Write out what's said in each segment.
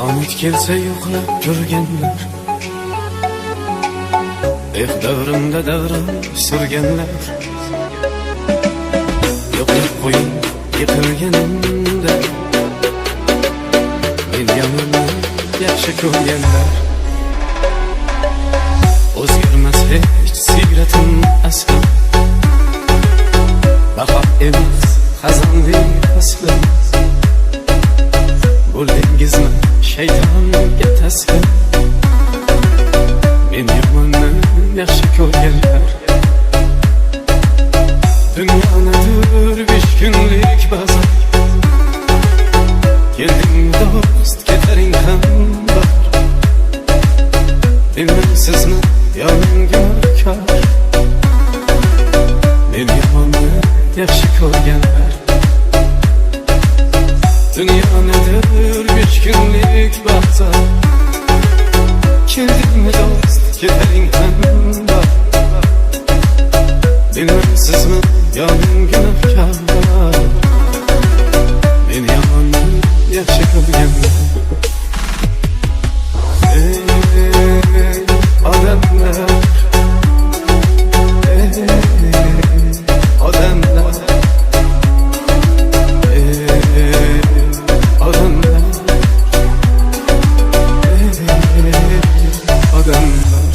omad kelsa yo'qlab yurganlar, davrimda davron surganlar, yo'qlab qo'ying yiqilganimda, men yomonni yaxshi ko'rganlar. O'zgarmas hech siyratim asli, bahor emas xazondek asli. Bo'ldingizmi shaytonga taslim, men yomonni yaxshi ko'rganlar. Dunyonadir 5 kunlik bazar, kelding do'st ketaring ham bor. Bilmaysizmi yonimga kor, men yomonni yaxshi ko'rganlar. Dunyonadir 5 kunlik bazar, keldingmi do'st ketaring ham bor. Bilmaysizmi yonimga kor, men yomonni yaxshi ko'rganlar. Odamlar, odamlar, odamlar, odamlar.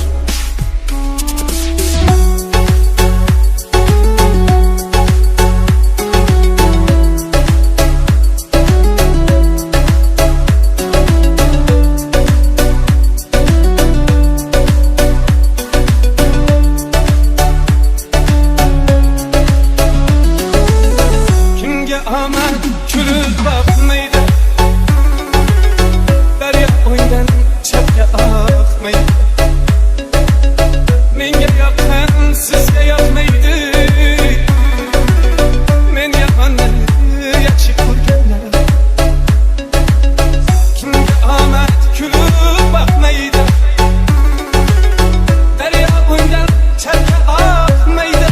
Aman kulib bakmaydı, daryo o'ydan chapga oqmaydi. Menga yoqqan sizga yoqmaydi, men yomonni yaxshi ko'rganlar. Kimga omad kulib bakmaydi, daryo o'ydan chapga oqmaydi.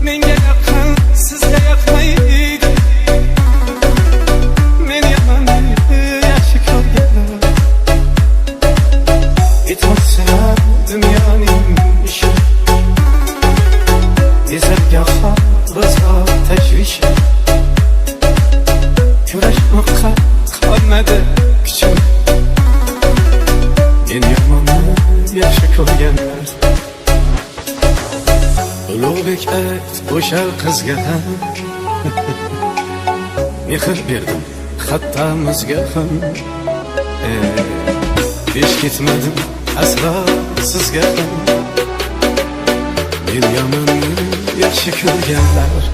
Menga yoqqan sizga yoqmaydi, men yomonni yaxshi ko'rganlar. Etmoqchilar dunyoning ishi, ezarga xo'rozga tashvishi. Kurashmoqqa qolmadi kuchim, men yomonni yaxshi ko'rganlar. Ulug'bek ayt o'sha qizga ham, mehr berdim hatto muzga ham. Besh ketmadim aslo sizga ham, men yomonni yaxshi ko'rganlar.